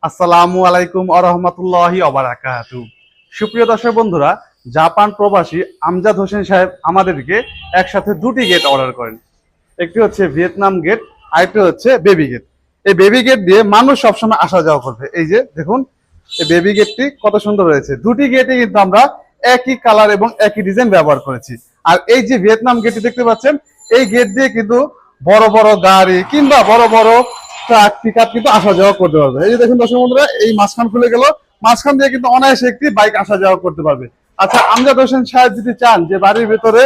আসসালামু আলাইকুম ওয়া রাহমাতুল্লাহি ওয়া বারাকাতুহু। সুপ্রিয় দর্শক বন্ধুরা, জাপান প্রবাসী আমজাদ হোসেন সাহেব আমাদেরকে একসাথে দুটি গেট অর্ডার করেন। একটি হচ্ছে ভিয়েতনাম গেট, আরেকটি হচ্ছে বেবি গেট। এই বেবি গেট দিয়ে মানুষ সবসময় আসা যাওয়া করবে। এই যে দেখুন, এই বেবি গেটটি কত সুন্দর হয়েছে। দুটি গেটে কিন্তু আমরা একই কালার এবং একই ডিজাইন ব্যবহার করেছি। আর এই যে ভিয়েতনাম গেটটি দেখতে পাচ্ছেন, এই গেট দিয়ে কিন্তু বড় বড় গাড়ি কিংবা বড় বড় ট্রাক পিকআপ কিন্তু আসা যাওয়া করতে পারবে। এই যে দেখুন দর্শক বন্ধুরা, এই মাঝখান খুলে গেল, মাঝখান দিয়ে কিন্তু অনায়াসে একটি বাইক আসা যাওয়া করতে পারবে। আচ্ছা, আমজাদ হোসেন সাহেব যদি চান যে বাড়ির ভেতরে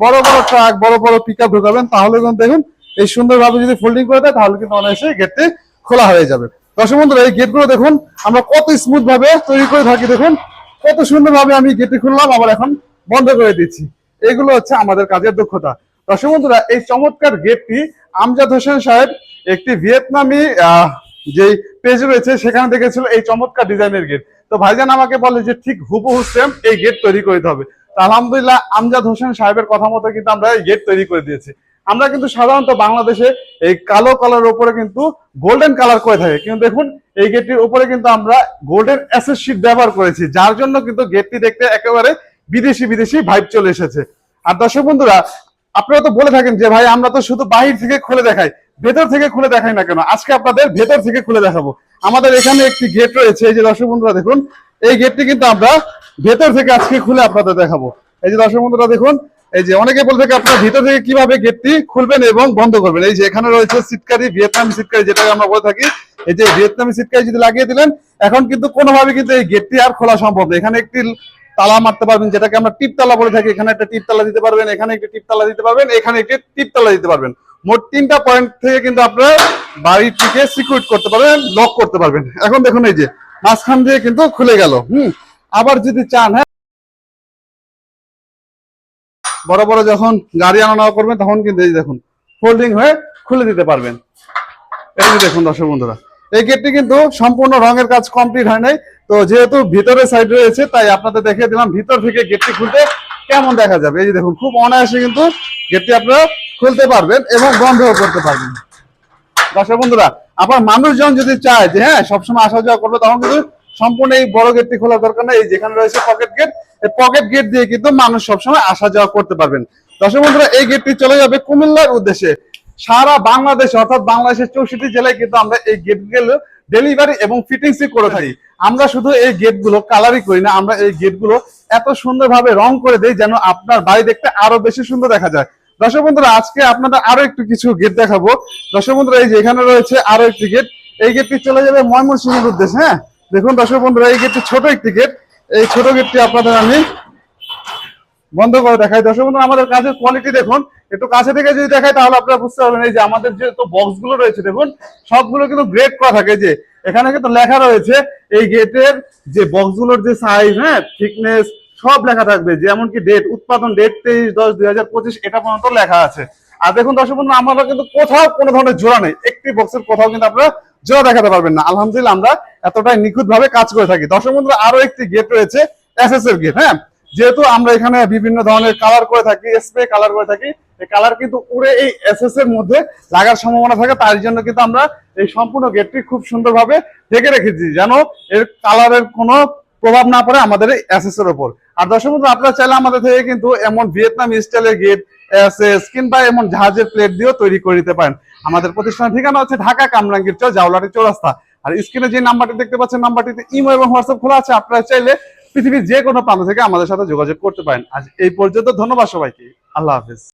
বড় বড় ট্রাক বড় বড় পিকআপ ঢোকাবেন, তাহলে কিন্তু দেখুন এই সুন্দরভাবে যদি ফোল্ডিং করে দেয়, তাহলে কিন্তু অনায়াসে গেটটি খোলা হয়ে যাবে। দর্শক বন্ধুরা, এই গেটগুলো দেখুন আমরা কত স্মুথ ভাবে তৈরি করে থাকি। দেখুন কত সুন্দরভাবে আমি গেটটি খুললাম, আবার এখন বন্ধ করে দিচ্ছি। এগুলো হচ্ছে আমাদের কাজের দক্ষতা। দর্শক বন্ধুরা, এই চমৎকার গেটটি আমজাদ হোসেন সাহেব একটি ভিয়েতনামি যে পেজ রয়েছে সেখানে দেখেছিল এই চমৎকার ডিজাইনের গেট। তো ভাইজান আমাকে বলে যে ঠিক হুবহু সেম এই গেট তৈরি করতে হবে। তো আলহামদুলিল্লাহ, আমজাদ হোসেন সাহেবের কথা মতো কিন্তু আমরা এই গেট তৈরি করে দিয়েছি। আমরা কিন্তু সাধারণত বাংলাদেশে এই কালো কালার উপরে কিন্তু গোল্ডেন কালার করে থাকি, কিন্তু দেখুন এই গেটটির উপরে কিন্তু আমরা গোল্ডেন অ্যাসেস শীট ব্যবহার করেছি, যার জন্য কিন্তু গেটটি দেখতে একেবারে বিদেশি বিদেশি ভাইব চলে এসেছে। আর দর্শক বন্ধুরা, আপনারা তো বলে থাকেন যে ভাই আমরা তো শুধু বাহির থেকে খুলে দেখাই, ভেতর থেকে খুলে দেখাই না কেন? আজকে আপনাদের ভেতর থেকে খুলে দেখাবো। আমাদের এখানে একটি গেট রয়েছে, এই যে দর্শক বন্ধুরা দেখুন, এই গেটটি কিন্তু আমরা ভেতর থেকে আজকে খুলে আপনাদের দেখাবো। এই যে দর্শক বন্ধুরা দেখুন, এই যে অনেকে বলে থাকে আপনারা ভিতর থেকে কিভাবে গেটটি খুলবেন এবং বন্ধ করবেন। এই যে এখানে রয়েছে সিটকারি, ভিয়েতনামি সিটকারি যেটাকে আমরা বলে থাকি। এই যে ভিয়েতনামি সিটকারি যদি লাগিয়ে দিলেন, এখন কিন্তু কোনোভাবে কিন্তু এই গেটটি আর খোলা সম্ভব না। এখানে একটি তালা মারতে পারবেন, যেটাকে আমরা টিপ তালা বলে থাকি। এখানে একটা টিপ তালা দিতে পারবেন, এখানে একটি টিপ তালা দিতে পারবেন, এখানে একটি টিপ তালা দিতে পারবেন। মোট 3টা পয়েন্ট থেকে কিন্তু আপনারা বাড়িটিকে সিকিউর করতে পারবেন, লক করতে পারবেন। এখন দেখুন এই যে মাঝখান দিয়ে কিন্তু খুলে গেল। আবার যদি চান, হ্যাঁ, বড় বড় যখন গাড়ি আনা নেওয়া করবেন, তখন কিন্তু এই দেখুন ফোল্ডিং হয়ে খুলে দিতে পারবেন। এই যে দেখুন দর্শক বন্ধুরা, এই গেটটি কিন্তু সম্পূর্ণ রঙের কাজ কমপ্লিট হয় নাই। তো যেহেতু ভিতরের সাইড রয়েছে, তাই আপনাদের দেখিয়ে দিলাম ভিতর থেকে গেটটি খুলতে কেমন দেখা যাবে। এই যে দেখুন, খুব অনায়াসে কিন্তু গেটটি আপনারা খুলতে পারবেন এবং বন্ধও করতে পারবেন। দর্শক বন্ধুরা, আবার মানুষজন যদি চায় যে হ্যাঁ সবসময় আসা যাওয়া করবে, তখন কিন্তু সম্পূর্ণ এই বড় গেটটি খোলার দরকার নেই। এই যেখানে রয়েছে পকেট গেট, এই পকেট গেট দিয়ে কিন্তু মানুষ সবসময় আসা যাওয়া করতে পারবেন। দর্শক বন্ধুরা, এই গেটটি চলে যাবে কুমিল্লার উদ্দেশ্যে। সারা বাংলাদেশে অর্থাৎ বাংলাদেশের 64 জেলায় কিন্তু আমরা এই গেটগুলো ডেলিভারি এবং ফিটিংসই করে থাকি। আমরা শুধু এই গেটগুলো কালারই করি না, আমরা এই গেটগুলো এত সুন্দরভাবে রং করে দেই যেন আপনার বাড়ি দেখতে আরো বেশি সুন্দর দেখা যায়। দর্শক বন্ধুরা, আজকে আপনাদের আরো একটু কিছু গেট দেখাবো। দর্শক বন্ধুরা, এই যে এখানে রয়েছে আরো একটি গেট। এই গেটটি চলে যাবে ময়মনসিংহের উদ্দেশ্যে। হ্যাঁ, দেখুন দর্শক বন্ধুরা, এই গেটটি ছোট একটি গেট। এই ছোট গেটটি আপনাদের আমি বন্ধ করে দেখাই। দর্শক বন্ধুরা, আমাদের কাজের কোয়ালিটি দেখুন, একটু কাছে থেকে যদি দেখাই তাহলে আপনারা বুঝতে পারবেন। এই যে আমাদের যে বক্স গুলো রয়েছে দেখুন, সবগুলো কিন্তু গ্রেড করা থাকে। যে এখানে কিন্তু লেখা রয়েছে এই গেটের যে বক্স গুলোর যে সাইজ, হ্যাঁ, থিকনেস সব লেখা থাকবে, যেমন কি ডেট, উৎপাদন ডেট 23/10/2025 এটা পর্যন্ত লেখা আছে। আর দেখুন দর্শক বন্ধুরা, আমরা কিন্তু কোথাও কোনো ধরনের জোড়া নেই, একটি বক্সের কোথাও কিন্তু আপনারা জোড়া দেখাতে পারবেন না। আলহামদুলিল্লাহ, আমরা এতটাই নিখুঁত ভাবে কাজ করে থাকি। দর্শক বন্ধুরা, আরো একটি গেট রয়েছে এসএস এর গেট। হ্যাঁ, যেহেতু আমরা এখানে বিভিন্ন ধরনের কালার করে থাকি, স্প্রে কালার করে থাকি, এই কালার কিন্তু উড়ে এই এসএস এর মধ্যে লাগার সম্ভাবনা থাকে। তার জন্য কিন্তু আমরা এই সম্পূর্ণ গেটটি খুব সুন্দরভাবে ঢেকে রেখেছি, যেন এর কালারের কোনো প্রভাব না পড়ে আমাদের এই এসএস এর উপর। আর দর্শক বন্ধু, আপনারা চাইলে আমাদের থেকে কিন্তু এমন ভিয়েতনাম স্টাইলের গেট, এসএস কিংবা এমন জাহাজের প্লেট দিয়েও তৈরি করে দিতে পারেন। আমাদের প্রতিষ্ঠানের ঠিকানা হচ্ছে ঢাকা কামরাঙ্গীর চর, জাউলাটি চৌরাস্তা। আর স্ক্রিনে যে নাম্বারটি দেখতে পাচ্ছেন, নাম্বারটিতে ইমো এবং হোয়াটসঅ্যাপ খোলা আছে। আপনারা চাইলে পৃথিবীর যে কোনো প্রান্ত থেকে আমাদের সাথে যোগাযোগ করতে পারেন। আজ এই পর্যন্ত, ধন্যবাদ সবাইকে। আল্লাহ হাফেজ।